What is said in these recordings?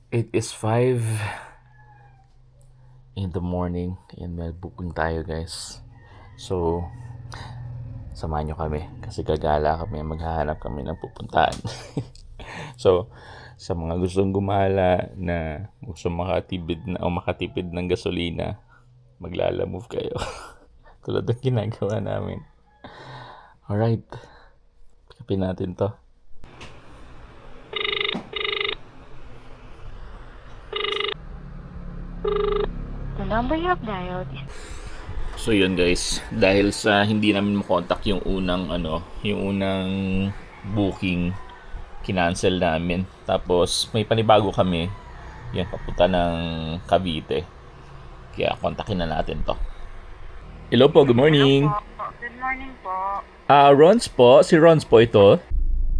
It is 5 in the morning and may booking tayo guys. So, samahan nyo kami kasi gagala kami, maghahanap kami ng pupuntahan. So, sa mga gustong gumala na gusto makatipid na o makatipid ng gasolina, maglalamove kayo. Tulad ng ginagawa namin. Alright, kapin natin to. The number you have dialed is... So yun guys, dahil sa hindi namin makontak yung unang booking, kinancel namin. Tapos may panibago kami, yan papunta ng Cavite. Kaya kontakin na natin to. Hello po, good morning. Good morning po. Rons po, si Rons po ito.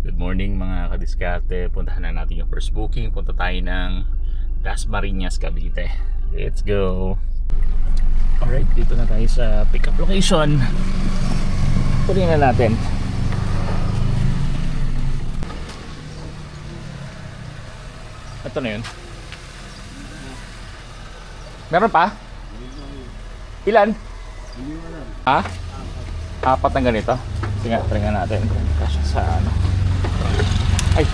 Good morning mga kadiskarte. Puntahan na natin yung first booking. Punta tayo ng Dasmariñas, Cavite. Let's go. Alright, dito na tayo sa pick-up location. Tuloy na natin. Ito na yun. Meron pa? Ilan? Ha? Apat na ganito. Sige nga, try nga natin. Kasya sa ano. Ay!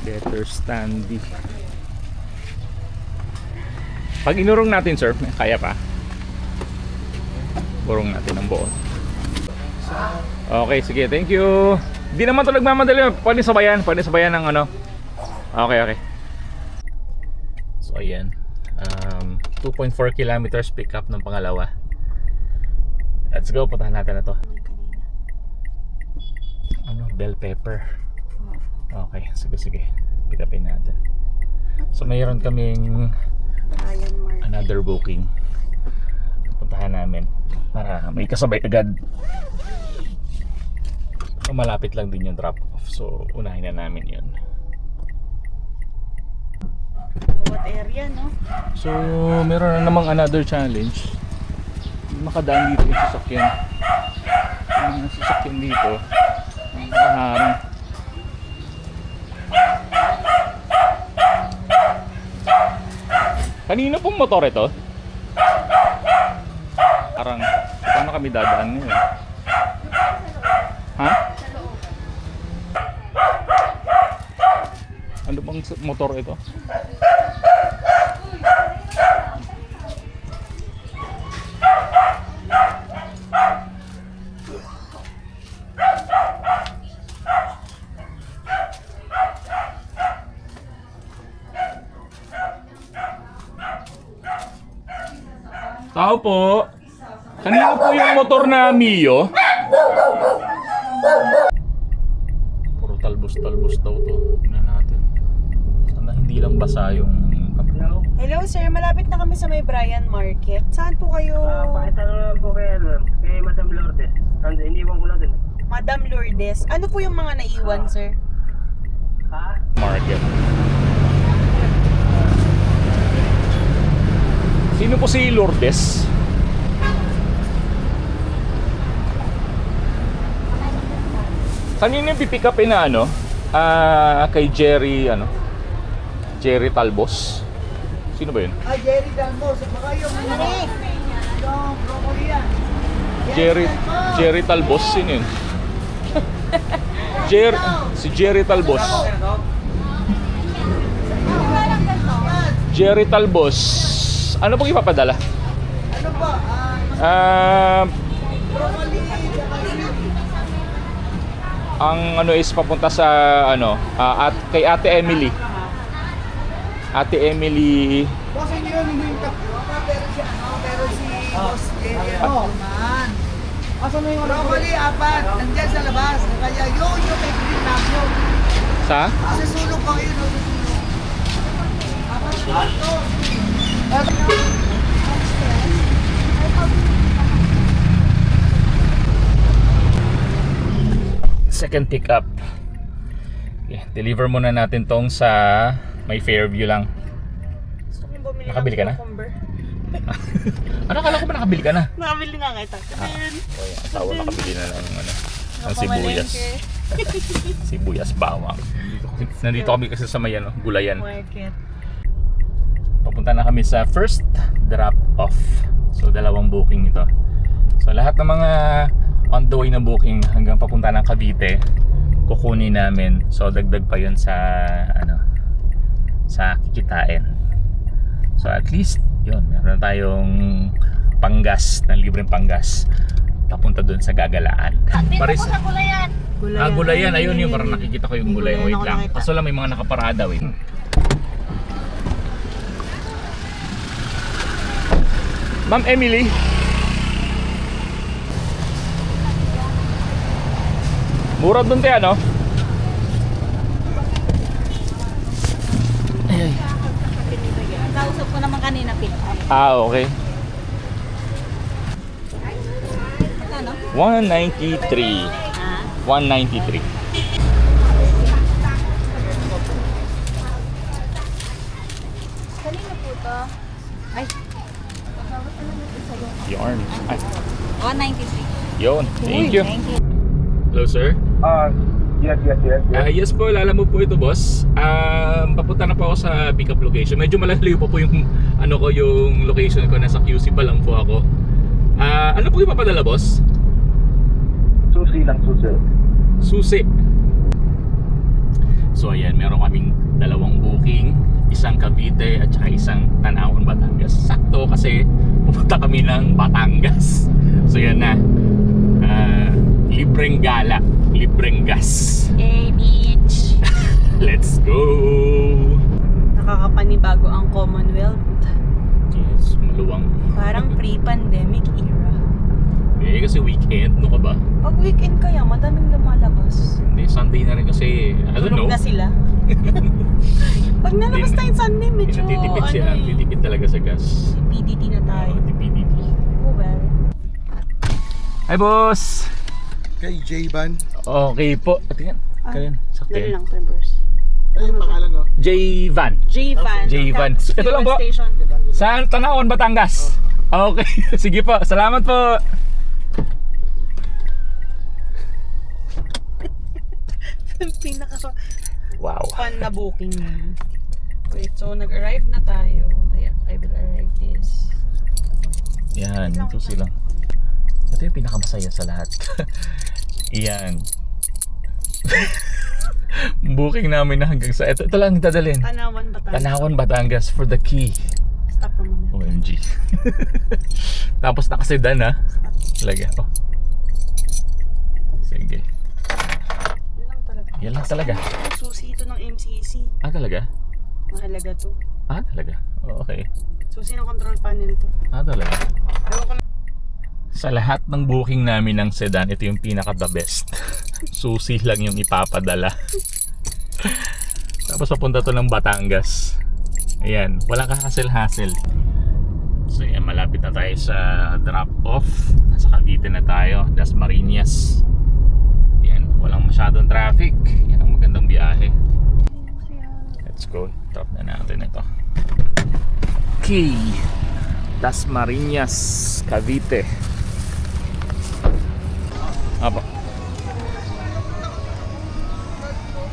Letter standy. Pag inurong natin sir, kaya pa? Urong natin ang buo. Okay, sige, thank you. Di naman ito nagmamadali. Pwede sabayan ng ano. Okay. So ayan, 2.4 kilometers pick up ng pangalawa. Let's go, puntahan natin na to. Bell pepper. Okay, sige. Pick upin natin. So mayroon kaming another booking. Puntahan namin para may kasabay agad. Malapit lang din yung drop off. So unahin na namin yun. What area, no? So meron na namang another challenge. Makadaan dito yung sasakyan. Yung sasakyan dito nakaharang. Kanina pong motor ito. Parang paano kami dadaan ngayon? Ha? Ano bang motor ito? Tao po. Kanina po yung motor na Mio. Puro talbos daw to. Tingnan natin. Sana hindi lang basa yung papel. Hello sir, malapit na kami sa may Bryan Market. Saan po kayo? Pakita naman po kay Madam Lourdes. Iniwan ko lang din. Madam Lourdes. Ano po yung mga naiwan, sir? Ha? Market. Sino po si Lourdes? Kanina yung pipick upin na kay Jerry Jerry Talbos. Sino ba yun? Jerry Dalmos. Baka yung yung broccoli yan. Jerry Talbos, sino yun? Si Jerry Talbos. Jerry Talbos. Ano pong ipapadala? Ano po? Broccoli. Ang is papunta sa at kay Ate Emily. Ate Emily. Boss, hindi yun yung pero si Boss Jerry man. Asan na yung broccoli? Apat. Nandyan sa labas. Kaya yung may gymnasium. Sa? Sa sulok ko yun. Apat ito. Second pick up. Okay, deliver muna natin tong sa may Fairview lang. Gusto ko bumili Nakabili ka na? cucumber. Ano, kala ko ba nakabili ka na? Nakabili na kita. Ayun. Oh, yung asawa nakabili na lang ng ano, ng sibuyas. Nakapamalengke. Sibuyas bawang. Nandito kami kasi sa may ano, Gulayan. Market. Papunta na kami sa first drop off. So dalawang booking ito. So lahat ng mga on the way na booking hanggang papunta ng Cavite kukunin namin. So dagdag pa 'yon sa ano, sa kikitain. So at least 'yon, meron tayong panggas, na libreng panggas papunta doon sa Gagalaan. Paris. Gulayan. Gulayan, ayun yung parang nakikita ko yung Gulayan. Wait lang. Kaso lang may mga nakaparada, wait. Ma'am Emily. Mura doon tayo, no? Kausap ko naman kanina, pick up. Okay. Ano? 193. 193. Kanina po to. Ay, Yarn. Ay, 193. yun. Thank you. Thank you. Hello, sir. Yes. Yes po, alam mo po ito, boss. Papunta na po ako sa pickup location. Medyo malayo pa po yung ano ko, yung location ko. Nasa QC pa lang po ako. Ano po yung papadala, boss? Susi lang, susi. Susi. So ayan, meron kaming dalawang booking, isang Cavite at saka isang Tanawan, Batangas. Sakto kasi pupunta kami ng Batangas. So yan na. Libreng gala, libreng gas. Hey, beach. Let's go. Nakakapanibago ang Commonwealth. Yes, maluwang. Parang pre-pandemic era. Eh kasi weekend, no ka ba? Pag weekend kaya, madaming lumalabas. Hindi, Sunday na rin kasi, I don't know. Tulog na sila. Pag nalabas tayong Sunday, medyo Tinatitipid sila, eh. titipid talaga sa gas. PDT na tayo. TPDT. Oh well. Hi, boss! Kay J-Ban. Okay po. Tingnan. Kayan. Sakto Dali yan. lang, Peppers. Ay, yung pangalan, no? J-Van. J-Van. J-Van. Ito lang po. Station. Sa Tanawan, Batangas. Okay. Sige po. Salamat po. Pinaka-fun Wow. na booking yun. Wait, so nag-arrive na tayo. Ayan, I will arrive this. Yan. Ito silang. Ito yung pinakamasaya sa lahat. Yan. Booking namin na hanggang sa... Ito lang dadalhin. Tanawan, Batangas. Tanawan, Batangas for the key. Stop mo muna. OMG. Tapos nakasedan ha. Talaga. Oh. Sige. Yun lang talaga. Yan lang talaga. Susi ito ng MCC. Talaga? Mahalaga to. Talaga. Oh, okay. Susi ng control panel ito. Talaga. Ewan ko lang. Sa lahat ng booking namin ng sedan, ito yung pinaka the best. Susi lang yung ipapadala. Tapos papunta to ng Batangas. Ayan, walang hassle-hassle. So yan, malapit na tayo sa drop off. Nasa Cavite na tayo, Dasmariñas. Yan, walang masyadong traffic. Yan ang magandang biyahe. Let's go, drop na natin ito. Okay, Dasmariñas, Cavite. Apa.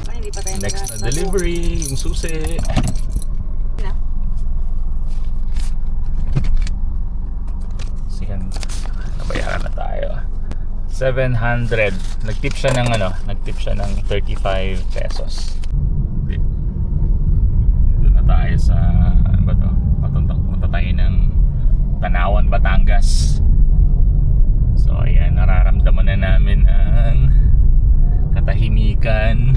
Ay, hindi pa tayo Next na delivery, yung susi. Siyan, nabayaran na tayo. 700. Nagtip siya ng ano, nagtip siya ng 35 pesos. Dito na tayo sa ano ba to? Papunta tayo ng Tanawan, Batangas. So ayan, nararamdaman na namin ang katahimikan.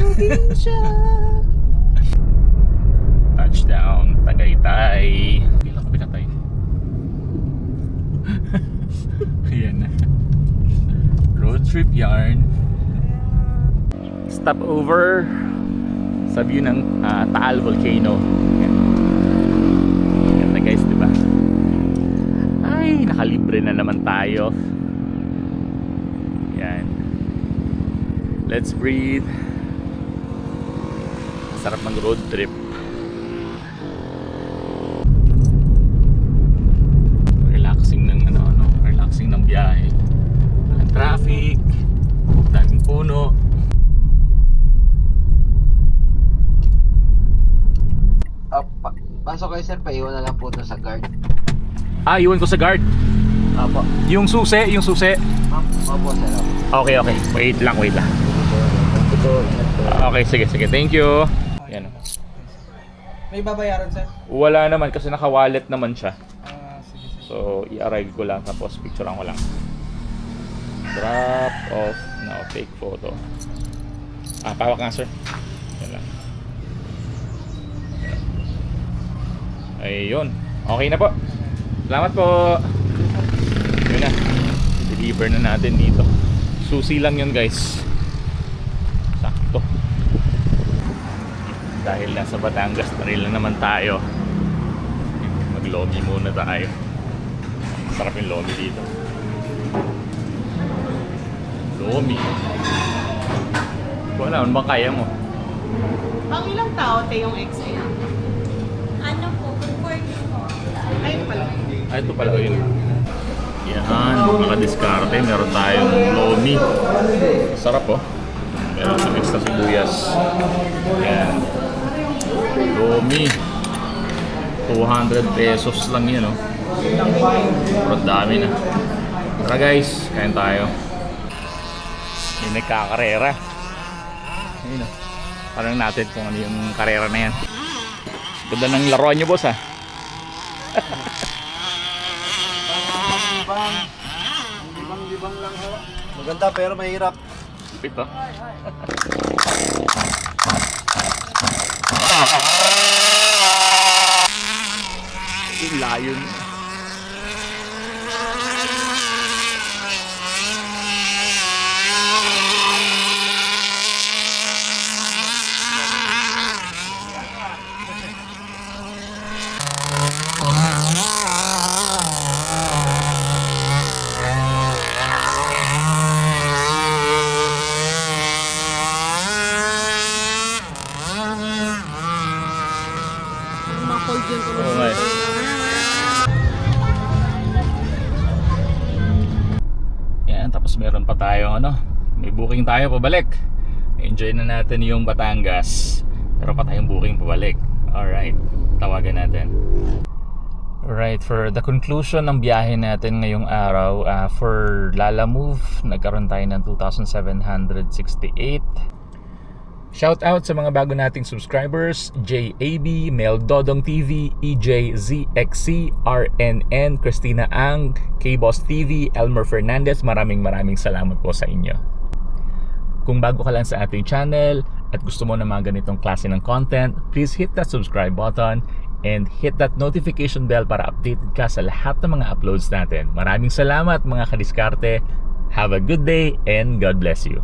Touchdown, Tagaytay. Hindi lang ko pinatay. Ayan na. Road trip yarn. Stop over sa view ng Taal Volcano. Ayan. Ganda guys, diba? Ay, nakalibre na naman tayo. Yan. Let's breathe. Sarap mag road trip. Relaxing ng relaxing ng biyahe. Walang traffic, daming puno. Pasok kayo sir, paiwan na lang po ito sa guard. Iwan ko sa guard. Apo. Yung susi. Opo sir. Okay. Wait lang. Okay, sige. Thank you. Yan. May babayaran sir? Wala naman kasi naka-wallet naman siya. Sige. So, i-arrive ko lang tapos picturean ko lang. Drop off now, take photo. Pawak nga sir. Yan lang. Ayun. Okay na po. Salamat po. Yun na. Deliver na natin dito. Susi lang yun guys. Sakto. Dahil nasa Batangas na rin lang naman tayo. Mag-lomi muna tayo. Sarap yung lomi dito. Lomi. Wala, ano ba kaya mo? Ang ilang tao, te, yung XL? Ano po, recording po. Ayun pala. Ito pala yun. Yan, mga diskarte. Meron tayong lomi. Sarap oh. Meron sa extra sibuyas. Yan. Lomi. 200 pesos lang yan oh. Sobrang dami na. Tara guys, kain tayo. May nagkakarera. Ayun oh. Parang natin kung ano yung karera na yan. Ganda ng laruan nyo boss ha. Libang lang ho. Maganda pero mahirap. Ito. Yung layon. Oo nga eh. Yan, tapos meron pa tayong may booking tayo pabalik. Enjoy na natin yung Batangas. Meron pa tayong booking pabalik. Alright, tawagan natin. Alright, for the conclusion ng biyahe natin ngayong araw, for Lalamove, nagkaroon tayo ng 2,768. Shout out sa mga bago nating subscribers, JAB, Mel Dodong TV, EJZXC, RNN, Christina Ang, K-Boss TV, Elmer Fernandez. Maraming salamat po sa inyo. Kung bago ka lang sa ating channel at gusto mo ng mga ganitong klase ng content, please hit that subscribe button and hit that notification bell para updated ka sa lahat ng mga uploads natin. Maraming salamat mga kadiskarte. Have a good day and God bless you.